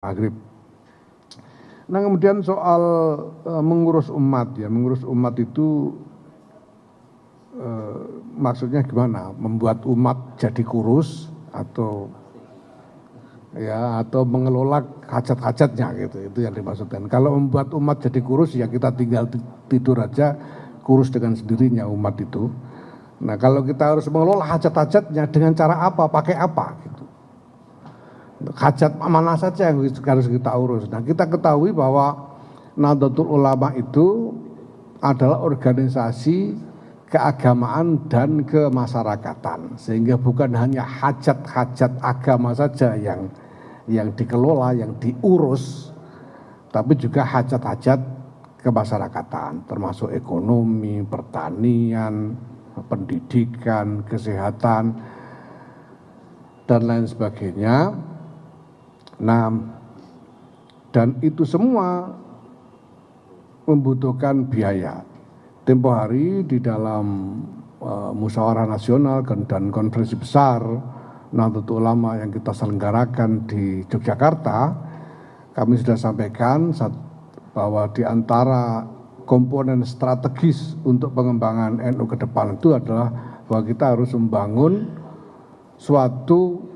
maghrib. Nah kemudian soal mengurus umat ya, mengurus umat itu maksudnya gimana? Membuat umat jadi kurus atau mengelola hajat-hajatnya gitu, itu yang dimaksudkan. Kalau membuat umat jadi kurus ya kita tinggal tidur aja kurus dengan sendirinya umat itu. Nah kalau kita harus mengelola hajat-hajatnya dengan cara apa, pakai apa gitu. Hajat mana saja yang harus kita urus. Nah kita ketahui bahwa Nahdlatul Ulama itu adalah organisasi keagamaan dan kemasyarakatan, sehingga bukan hanya hajat-hajat agama saja yang dikelola, yang diurus, tapi juga hajat-hajat kemasyarakatan, termasuk ekonomi, pertanian, pendidikan, kesehatan, dan lain sebagainya. Nah, dan itu semua membutuhkan biaya. Tempo hari di dalam musyawarah nasional dan konferensi besar Nahdlatul Ulama yang kita selenggarakan di Yogyakarta, kami sudah sampaikan bahwa di antara komponen strategis untuk pengembangan NU ke depan itu adalah bahwa kita harus membangun suatu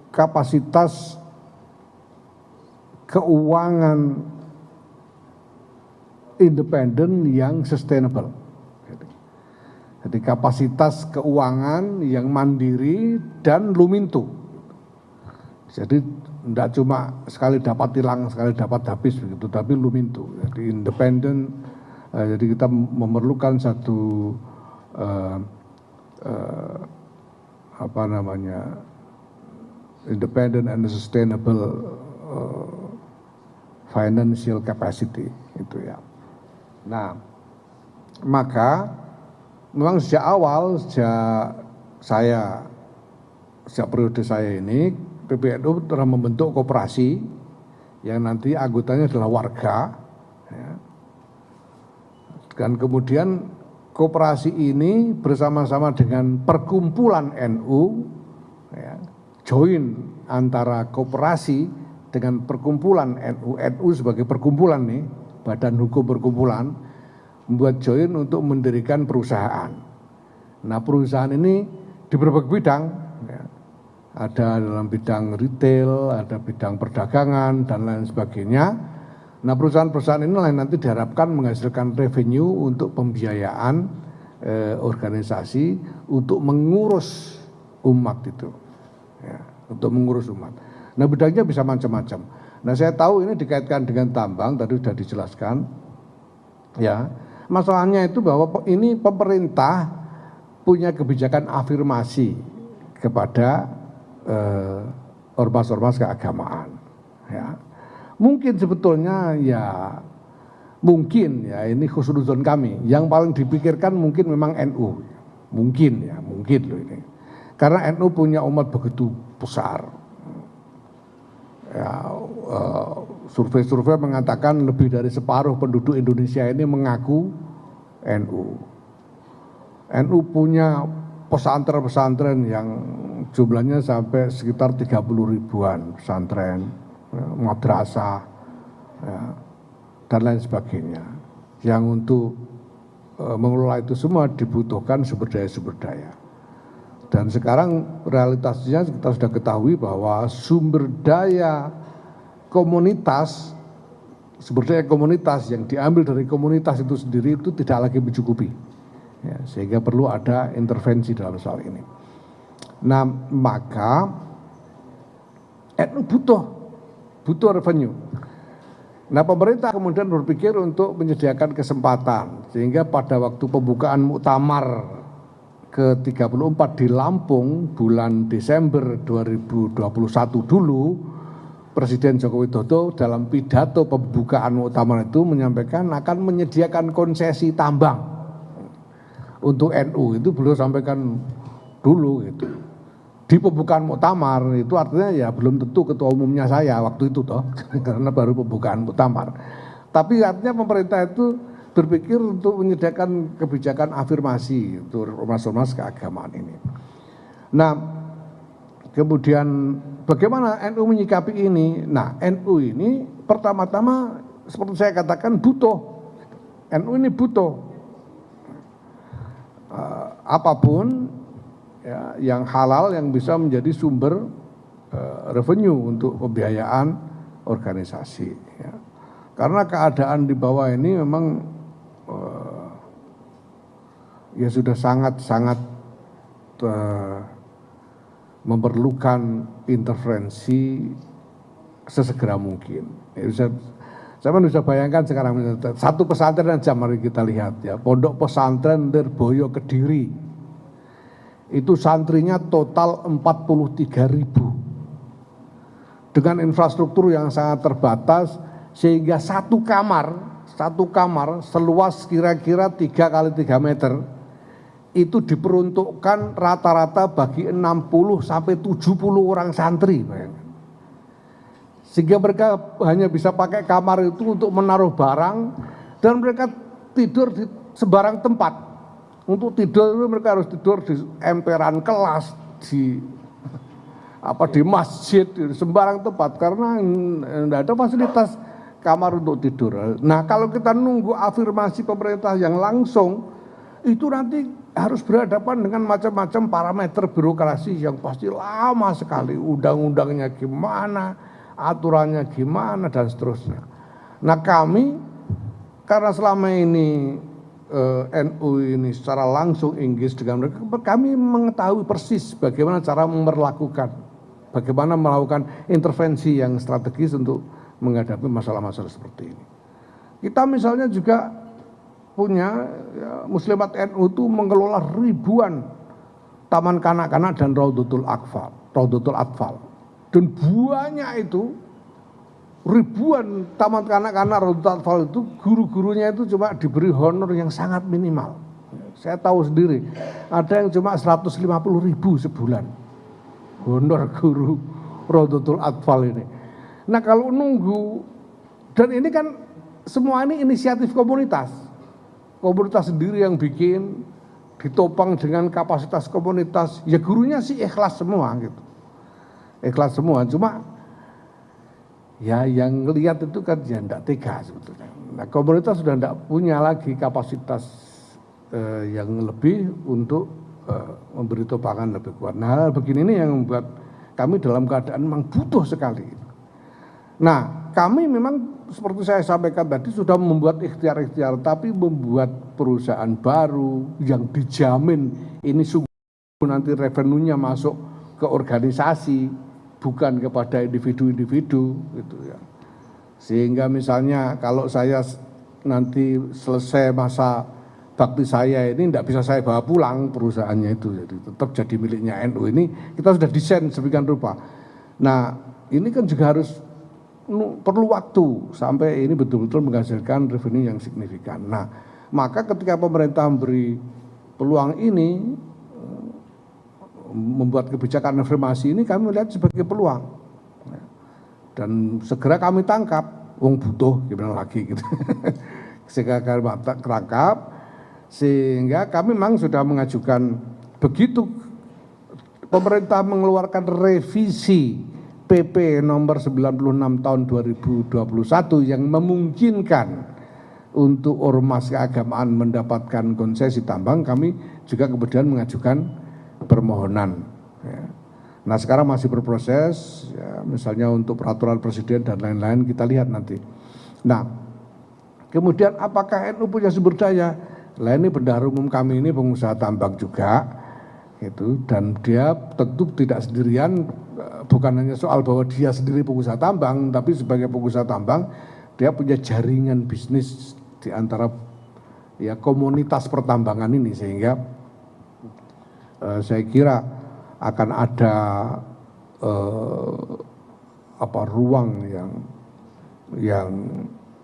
kapasitas keuangan independen yang sustainable. Jadi kapasitas keuangan yang mandiri dan lumintu. Jadi tidak cuma sekali dapat hilang, sekali dapat habis begitu, tapi lumintu. Jadi independen. Jadi kita memerlukan satu independent and sustainable financial capacity itu ya. Nah, maka memang sejak awal sejak periode saya ini PBNU telah membentuk koperasi yang nanti anggotanya adalah warga ya. Dan kemudian koperasi ini bersama-sama dengan perkumpulan NU ya, join antara koperasi dengan perkumpulan NU sebagai perkumpulan nih, badan hukum perkumpulan, membuat join untuk mendirikan perusahaan. Nah perusahaan ini di berbagai bidang, ya. Ada dalam bidang retail, ada bidang perdagangan dan lain sebagainya. Nah perusahaan-perusahaan ini nanti diharapkan menghasilkan revenue untuk pembiayaan organisasi untuk mengurus umat itu. Ya, untuk mengurus umat. Nah bidangnya bisa macam-macam. Nah saya tahu ini dikaitkan dengan tambang, tadi sudah dijelaskan. Ya, masalahnya itu bahwa ini pemerintah punya kebijakan afirmasi kepada ormas-ormas keagamaan. Ya, mungkin sebetulnya mungkin ini khusnuzon kami. Yang paling dipikirkan mungkin memang NU, mungkin loh ini. Karena NU punya umat begitu besar. Ya, survei-survei mengatakan lebih dari separuh penduduk Indonesia ini mengaku NU. NU punya pesantren-pesantren yang jumlahnya sampai sekitar 30 ribuan pesantren, madrasah, ya, dan lain sebagainya. Yang untuk mengelola itu semua dibutuhkan sumber daya. Dan sekarang realitasnya kita sudah ketahui bahwa sumber daya komunitas yang diambil dari komunitas itu sendiri itu tidak lagi mencukupi. Ya, sehingga perlu ada intervensi dalam soal ini. Nah maka NU butuh revenue. Nah pemerintah kemudian berpikir untuk menyediakan kesempatan sehingga pada waktu pembukaan muktamar ke-34 di Lampung bulan Desember 2021 dulu, Presiden Joko Widodo dalam pidato pembukaan muktamar itu menyampaikan akan menyediakan konsesi tambang untuk NU. Itu beliau sampaikan dulu gitu. Di pembukaan muktamar itu artinya ya belum tentu ketua umumnya saya waktu itu toh karena baru pembukaan muktamar. Tapi artinya pemerintah itu berpikir untuk menyediakan kebijakan afirmasi untuk ormas-ormas keagamaan ini. Nah, kemudian bagaimana NU menyikapi ini? Nah, NU ini pertama-tama seperti saya katakan butuh. NU ini butuh apapun ya, yang halal yang bisa menjadi sumber revenue untuk pembiayaan organisasi. Ya. Karena keadaan di bawah ini memang ya sudah sangat-sangat memerlukan intervensi sesegera mungkin. Ya, saya bisa bayangkan sekarang satu pesantren aja, mari kita lihat ya, Pondok Pesantren Lirboyo Kediri itu santrinya total 43.000 dengan infrastruktur yang sangat terbatas, sehingga satu kamar seluas kira-kira 3 kali 3 meter itu diperuntukkan rata-rata bagi 60 sampai 70 orang santri, bayangkan. Sehingga mereka hanya bisa pakai kamar itu untuk menaruh barang, dan mereka tidur di sembarang tempat. Untuk tidur itu mereka harus tidur di emperan kelas, di masjid, di sembarang tempat, karena tidak ada fasilitas kamar untuk tidur. Nah, kalau kita nunggu afirmasi pemerintah yang langsung, itu nanti harus berhadapan dengan macam-macam parameter birokrasi yang pasti lama sekali. Undang-undangnya gimana, aturannya gimana, dan seterusnya. Nah, kami karena selama ini NU ini secara langsung engage dengan mereka, kami mengetahui persis bagaimana cara bagaimana melakukan intervensi yang strategis untuk menghadapi masalah-masalah seperti ini. Kita misalnya juga punya ya, Muslimat NU itu mengelola ribuan taman kanak-kanak dan Raudatul Atfal. Dan banyak itu, ribuan taman kanak-kanak Raudatul Atfal itu, guru-gurunya itu cuma diberi honor yang sangat minimal. Saya tahu sendiri, ada yang cuma 150.000 sebulan honor guru Raudatul Atfal ini. Nah, kalau nunggu, dan ini kan semua ini inisiatif komunitas sendiri yang bikin, ditopang dengan kapasitas komunitas, ya gurunya sih ikhlas semua gitu. Ikhlas semua, cuma ya yang lihat itu kan ya enggak tega sebetulnya. Nah, komunitas sudah enggak punya lagi kapasitas yang lebih untuk memberi topangan lebih kuat. Nah, hal begini ini yang membuat kami dalam keadaan memang butuh sekali. Nah, kami memang seperti saya sampaikan tadi sudah membuat ikhtiar-ikhtiar, tapi membuat perusahaan baru yang dijamin ini sungguh nanti revenue-nya masuk ke organisasi, bukan kepada individu-individu gitu ya. Sehingga misalnya kalau saya nanti selesai masa bakti saya ini tidak bisa saya bawa pulang perusahaannya itu, jadi tetap jadi miliknya NU. Ini kita sudah desain sedemikian rupa. Nah, ini kan juga harus perlu waktu sampai ini betul-betul menghasilkan revenue yang signifikan. Nah, maka ketika pemerintah memberi peluang ini, membuat kebijakan afirmasi ini, kami melihat sebagai peluang. Dan segera kami tangkap, wong butuh gimana lagi gitu. Segera kami tangkap, sehingga kami memang sudah mengajukan, begitu pemerintah mengeluarkan revisi PP nomor 96 tahun 2021 yang memungkinkan untuk ormas keagamaan mendapatkan konsesi tambang, kami juga kemudian mengajukan permohonan. Ya. Nah, sekarang masih berproses, ya, misalnya untuk peraturan presiden dan lain-lain, kita lihat nanti. Nah, kemudian apakah NU punya sumber daya? Lah, ini bendahara umum kami ini pengusaha tambang juga, gitu, dan dia tentu tidak sendirian. Bukan hanya soal bahwa dia sendiri pengusaha tambang, tapi sebagai pengusaha tambang dia punya jaringan bisnis di antara ya komunitas pertambangan ini, sehingga saya kira akan ada ruang yang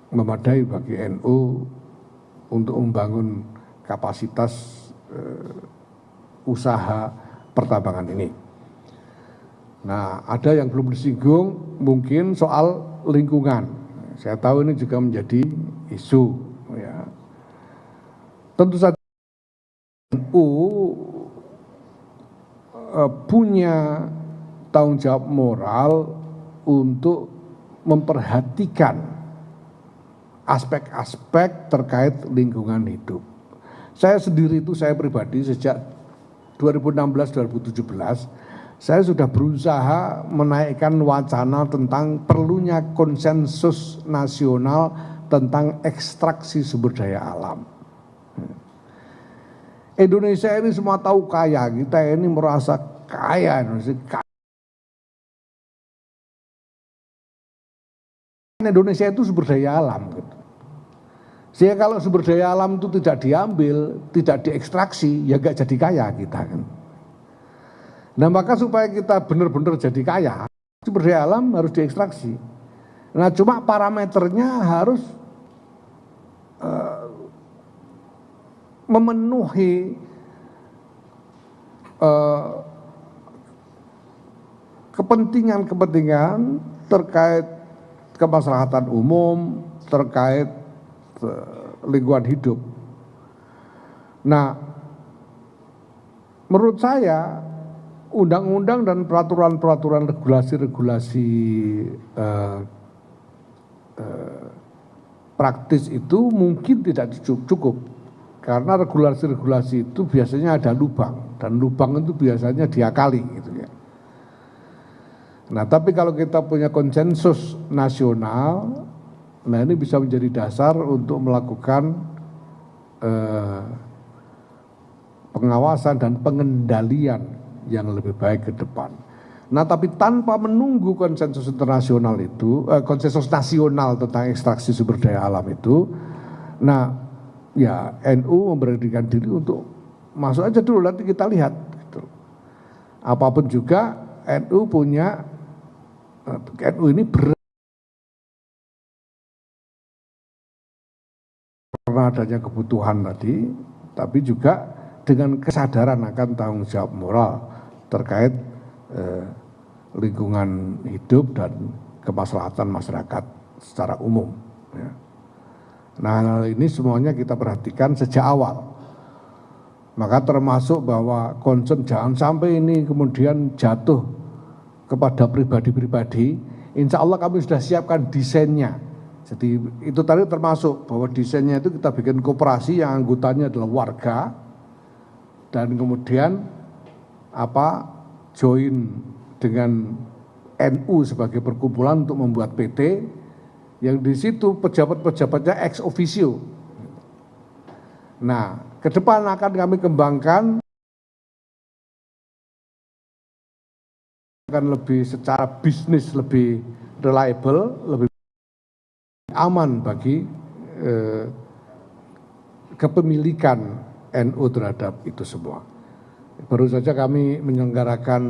memadai bagi NU untuk membangun kapasitas usaha pertambangan ini. Nah, ada yang belum disinggung mungkin soal lingkungan. Saya tahu ini juga menjadi isu. Ya. Tentu saja NU punya tanggung jawab moral untuk memperhatikan aspek-aspek terkait lingkungan hidup. Saya sendiri itu, saya pribadi sejak 2016-2017, saya sudah berusaha menaikkan wacana tentang perlunya konsensus nasional tentang ekstraksi sumber daya alam. Indonesia ini semua tahu kaya, kita ini merasa kaya. Indonesia itu sumber daya alam. Gitu. Sehingga kalau sumber daya alam itu tidak diambil, tidak diekstraksi, ya nggak jadi kaya kita kan. Nah maka supaya kita benar-benar jadi kaya, sumber daya alam harus diekstraksi. Nah cuma parameternya harus memenuhi kepentingan-kepentingan terkait kemaslahatan umum, terkait lingkungan hidup. Nah, menurut saya undang-undang dan peraturan-peraturan regulasi-regulasi praktis itu mungkin tidak cukup. Karena regulasi-regulasi itu biasanya ada lubang, dan lubang itu biasanya diakali gitu ya. Nah tapi kalau kita punya konsensus nasional, nah ini bisa menjadi dasar untuk melakukan pengawasan dan pengendalian yang lebih baik ke depan. Nah tapi tanpa menunggu konsensus internasional itu, konsensus nasional tentang ekstraksi sumber daya alam itu, nah ya NU memberanikan diri untuk masuk aja dulu, nanti kita lihat gitu. Apapun juga NU punya, NU ini karena adanya kebutuhan tadi, tapi juga dengan kesadaran akan tanggung jawab moral terkait lingkungan hidup dan kemaslahatan masyarakat secara umum ya. Nah hal ini semuanya kita perhatikan sejak awal. Maka termasuk bahwa concern jangan sampai ini kemudian jatuh kepada pribadi-pribadi. Insya Allah kami sudah siapkan desainnya. Jadi itu tadi termasuk bahwa desainnya itu kita bikin koperasi yang anggotanya adalah warga. Dan kemudian join dengan NU sebagai perkumpulan untuk membuat PT. Yang di situ pejabat-pejabatnya ex officio. Nah, ke depan akan kami kembangkan akan lebih secara bisnis lebih reliable, lebih aman bagi kepemilikan NU terhadap itu semua. Baru saja kami menyelenggarakan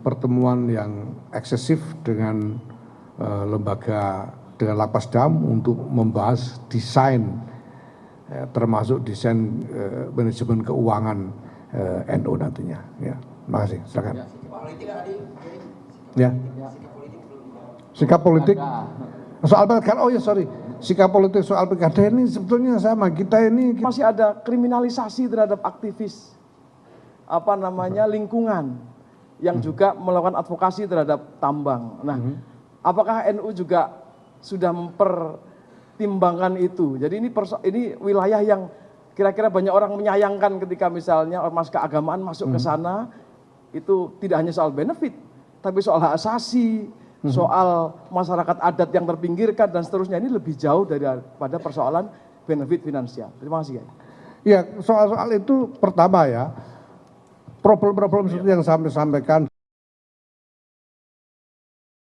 pertemuan yang eksesif dengan lembaga dengan Lapas Dam untuk membahas desain termasuk desain manajemen keuangan NU nantinya. Ya, terima kasih. Silakan. Ya. Sikap politik soal pilkada. Oh ya sorry. Sikap politik soal pilkada ini sebetulnya sama. Kita ini masih ada kriminalisasi terhadap aktivis lingkungan yang juga melakukan advokasi terhadap tambang. Nah, apakah NU juga sudah mempertimbangkan itu? Jadi ini wilayah yang kira-kira banyak orang menyayangkan ketika misalnya ormas keagamaan masuk ke sana, itu tidak hanya soal benefit, tapi soal hak asasi, soal masyarakat adat yang terpinggirkan dan seterusnya. Ini lebih jauh daripada persoalan benefit finansial. Terima kasih. Ya, soal-soal itu pertama ya, problem-problem seperti yang saya sampaikan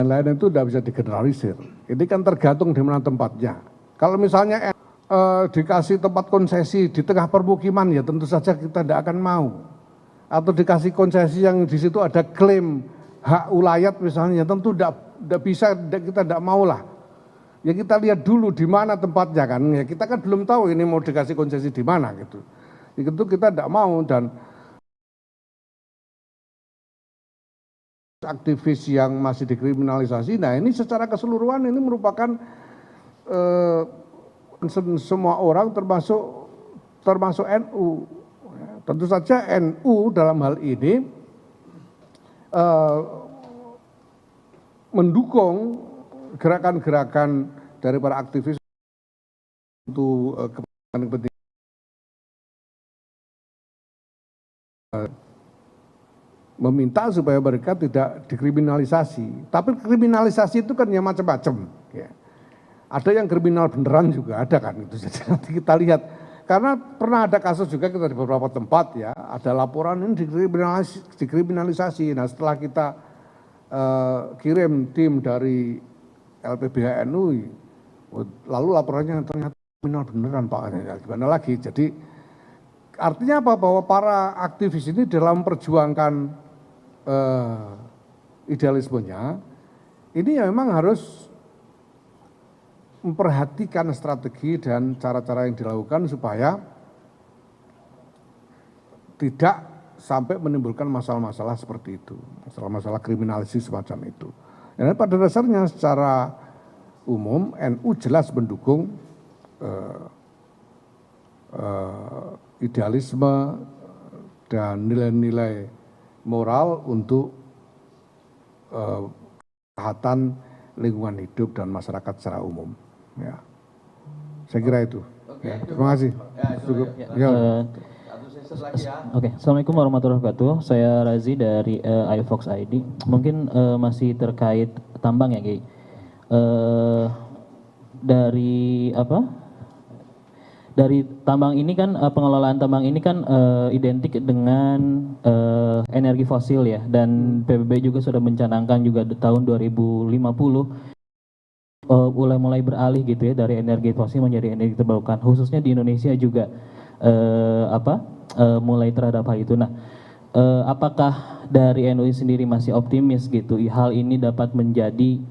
dan lain itu tidak bisa digeneralisir. Ini kan tergantung di mana tempatnya. Kalau misalnya dikasih tempat konsesi di tengah permukiman, ya tentu saja kita tidak akan mau. Atau dikasih konsesi yang di situ ada klaim hak ulayat misalnya, tentu tidak bisa, kita tidak mau lah. Ya kita lihat dulu di mana tempatnya kan. Ya kita kan belum tahu ini mau dikasih konsesi di mana gitu. Itu kita tidak mau. Dan aktivis yang masih dikriminalisasi, nah ini secara keseluruhan ini merupakan semua orang termasuk NU. Tentu saja NU dalam hal ini mendukung gerakan-gerakan dari para aktivis untuk kepentingan meminta supaya mereka tidak dikriminalisasi. Tapi kriminalisasi itu kan ya macam-macam. Ya. Ada yang kriminal beneran juga ada kan itu. Jadi nanti kita lihat. Karena pernah ada kasus juga kita di beberapa tempat ya, ada laporan ini dikriminalisasi. Nah setelah kita kirim tim dari LPBH NU, lalu laporannya ternyata kriminal beneran Pak. Ya, gimana lagi? Jadi artinya apa? Bahwa para aktivis ini dalam memperjuangkan idealismenya, ini ya memang harus memperhatikan strategi dan cara-cara yang dilakukan supaya tidak sampai menimbulkan masalah-masalah seperti itu, masalah-masalah kriminalisasi semacam itu. Dan pada dasarnya secara umum NU jelas mendukung idealisme dan nilai-nilai moral untuk kesehatan lingkungan hidup dan masyarakat secara umum. Ya, saya kira itu. Ya, terima kasih. Cukup. Ya. Oke, Assalamualaikum warahmatullahi wabarakatuh. Saya Razi dari iFox ID. Mungkin masih terkait tambang ya, Ki. Dari apa? Dari tambang ini kan pengelolaan tambang ini kan identik dengan energi fosil ya, dan PBB juga sudah mencanangkan juga di tahun 2050 mulai beralih gitu ya dari energi fosil menjadi energi terbarukan, khususnya di Indonesia juga mulai terhadap hal itu. Nah, apakah dari NU sendiri masih optimis gitu hal ini dapat menjadi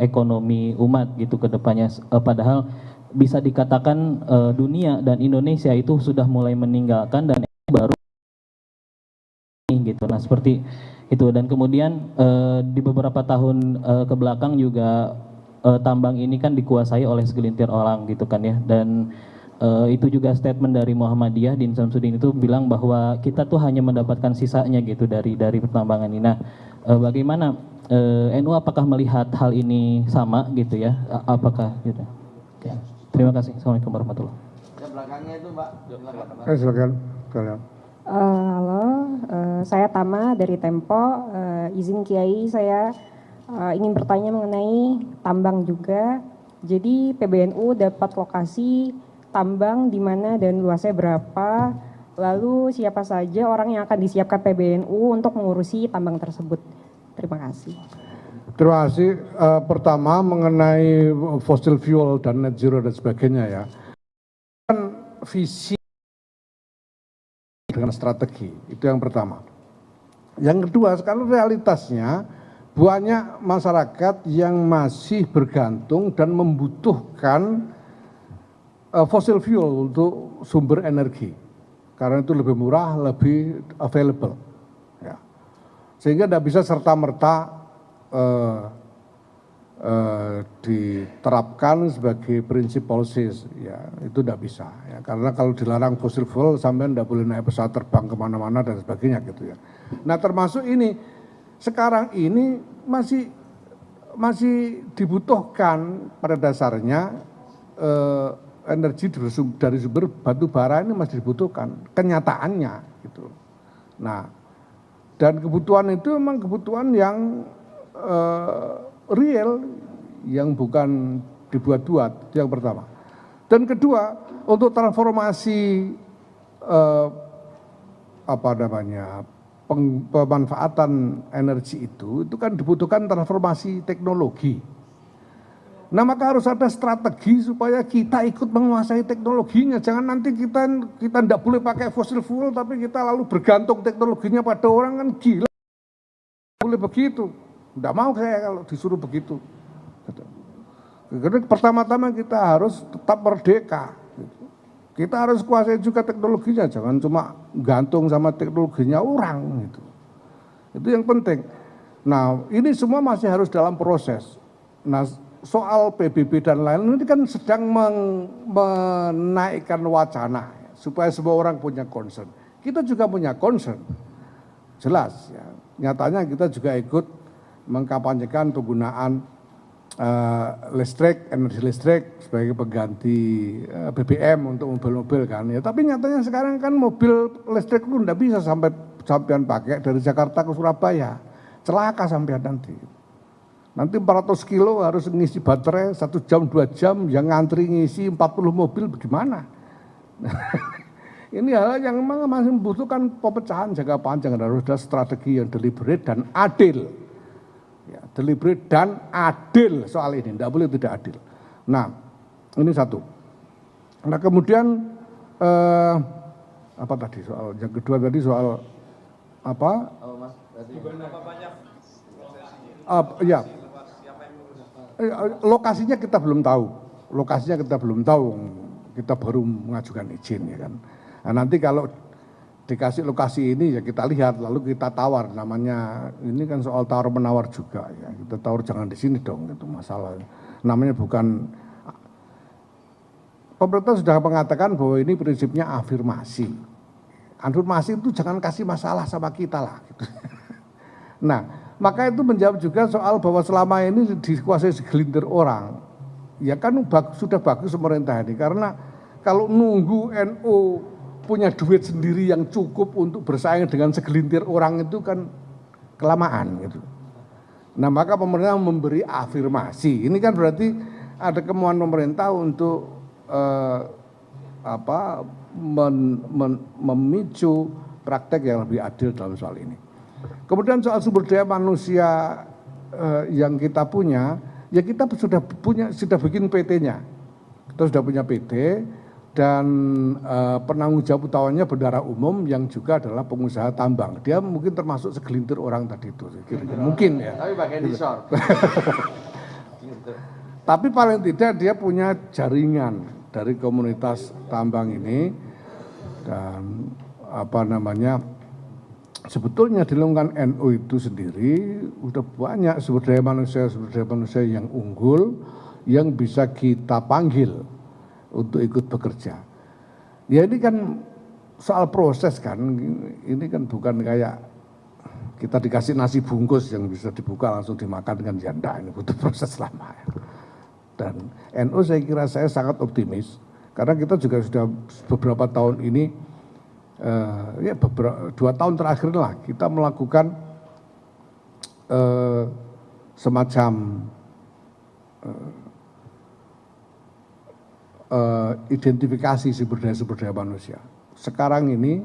ekonomi umat gitu ke depannya, padahal bisa dikatakan dunia dan Indonesia itu sudah mulai meninggalkan dan baru gitu. Nah, seperti itu. Dan kemudian di beberapa tahun ke belakang juga tambang ini kan dikuasai oleh segelintir orang gitu kan ya, dan itu juga statement dari Muhammadiyah Din Samsudin itu bilang bahwa kita tuh hanya mendapatkan sisanya gitu dari pertambangan ini. Nah, bagaimana NU apakah melihat hal ini sama gitu ya? Apakah gitu? Oke. Terima kasih. Assalamualaikum warahmatullahi wabarakatuh. Ya, belakangnya itu Mbak. Silakan. Kalian. Halo, saya Tama dari Tempo. Izin Kiai, saya ingin bertanya mengenai tambang juga. Jadi PBNU dapat lokasi tambang di mana dan luasnya berapa? Lalu siapa saja orang yang akan disiapkan PBNU untuk mengurusi tambang tersebut? Terima kasih. Terima kasih. Pertama mengenai fossil fuel dan net zero dan sebagainya ya. Kan visi dengan strategi, itu yang pertama. Yang kedua, sekarang realitasnya banyak masyarakat yang masih bergantung dan membutuhkan fossil fuel untuk sumber energi. Karena itu lebih murah, lebih available. Ya. Sehingga tidak bisa serta-merta diterapkan sebagai prinsip policies, ya itu tidak bisa ya, karena kalau dilarang fossil fuel sampai tidak boleh naik pesawat terbang kemana-mana dan sebagainya gitu ya. Nah termasuk ini sekarang ini masih dibutuhkan pada dasarnya energi dari sumber batu bara ini masih dibutuhkan kenyataannya gitu. Nah dan kebutuhan itu memang kebutuhan yang real, yang bukan dibuat-buat, itu yang pertama. Dan kedua, untuk transformasi pemanfaatan energi itu kan dibutuhkan transformasi teknologi. Nah maka harus ada strategi supaya kita ikut menguasai teknologinya. Jangan nanti kita tidak boleh pakai fossil fuel tapi kita lalu bergantung teknologinya pada orang, kan gila. Boleh begitu, tidak mau saya kalau disuruh begitu. Karena pertama-tama kita harus tetap merdeka. Kita harus kuasai juga teknologinya, jangan cuma gantung sama teknologinya orang gitu. Itu yang penting. Nah ini semua masih harus dalam proses. Nah soal PBB dan lain-lain ini kan sedang menaikkan wacana supaya semua orang punya concern. Kita juga punya concern, jelas ya. Nyatanya kita juga ikut mengkampanyekan penggunaan energi listrik sebagai pengganti BBM untuk mobil-mobil kan. Ya, tapi nyatanya sekarang kan mobil listrik itu tidak bisa sampean pakai dari Jakarta ke Surabaya. Celaka sampean nanti. Nanti 400 kilo harus ngisi baterai 1 jam 2 jam, yang ngantri ngisi 40 mobil bagaimana? Ini hal yang memang masih membutuhkan pemecahan jangka panjang, harus ada strategi yang deliberate dan adil. Ya, deliberate dan adil soal ini, tidak boleh tidak adil. Nah, ini satu. Nah kemudian apa tadi soal yang kedua tadi soal apa? Ya, lokasinya kita belum tahu. Lokasinya kita belum tahu. Kita baru mengajukan izin ya kan. Nah, nanti kalau dikasih lokasi ini ya kita lihat lalu kita tawar, namanya ini kan soal tawar menawar juga ya, kita tawar jangan di sini dong, itu masalah namanya bukan, pemerintah sudah mengatakan bahwa ini prinsipnya afirmasi itu jangan kasih masalah sama kita lah gitu. Nah maka itu menjawab juga soal bahwa selama ini dikuasai segelintir orang ya kan sudah bagus pemerintah ini, karena kalau nunggu NU punya duit sendiri yang cukup untuk bersaing dengan segelintir orang itu kan kelamaan gitu. Nah maka pemerintah memberi afirmasi. Ini kan berarti ada kemauan pemerintah untuk memicu praktek yang lebih adil dalam soal ini. Kemudian soal sumber daya manusia yang kita punya, ya kita sudah bikin PT-nya. Kita sudah punya PT. Dan penanggung jawab utamanya bendahara umum yang juga adalah pengusaha tambang. Dia mungkin termasuk segelintir orang tadi itu. Mungkin ya. Tapi bagian disor. Tapi paling tidak dia punya jaringan dari komunitas tambang ini. Dan apa namanya, sebetulnya di lingkungan NU itu sendiri udah banyak sumber daya manusia yang unggul yang bisa kita panggil untuk ikut bekerja. Ya ini kan soal proses kan, ini kan bukan kayak kita dikasih nasi bungkus yang bisa dibuka langsung dimakan dengan janda, ini butuh proses lama ya. Dan NU saya kira saya sangat optimis, karena kita juga sudah beberapa tahun ini, ya 2 tahun terakhir lah kita melakukan semacam identifikasi sumber daya manusia. Sekarang ini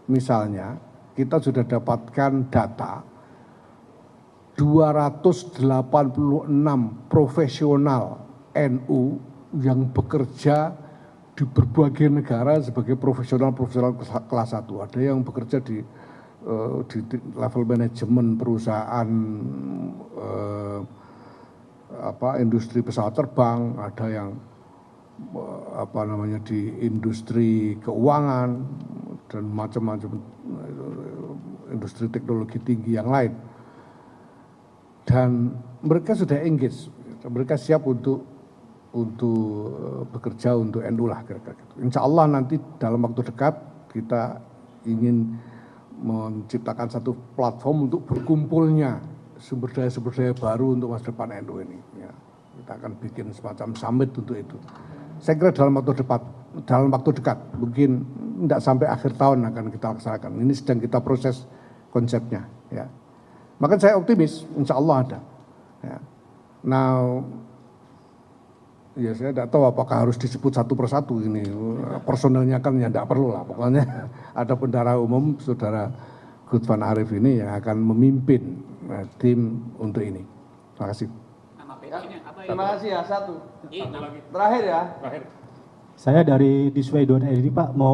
misalnya kita sudah dapatkan data 286 profesional NU yang bekerja di berbagai negara sebagai profesional kelas 1. Ada yang bekerja di level manajemen perusahaan industri pesawat terbang, ada yang di industri keuangan dan macam-macam industri teknologi tinggi yang lain, dan mereka sudah engage, mereka siap untuk bekerja untuk NU lah kira-kira gitu. Insya Allah nanti dalam waktu dekat kita ingin menciptakan satu platform untuk berkumpulnya sumber daya baru untuk masa depan NU ini ya. Kita akan bikin semacam summit untuk itu. Saya kira dalam waktu dekat, mungkin tidak sampai akhir tahun akan kita laksanakan. Ini sedang kita proses konsepnya. Ya. Maka saya optimis, insya Allah ada. Ya. Nah, ya saya tidak tahu apakah harus disebut satu persatu ini. Personelnya kan ya tidak perlu lah. Pokoknya ada bendahara umum, Saudara Gutvan Arif ini yang akan memimpin tim untuk ini. Terima kasih. Terima kasih ya, satu lagi. Terakhir ya. Saya dari disway.id Pak, mau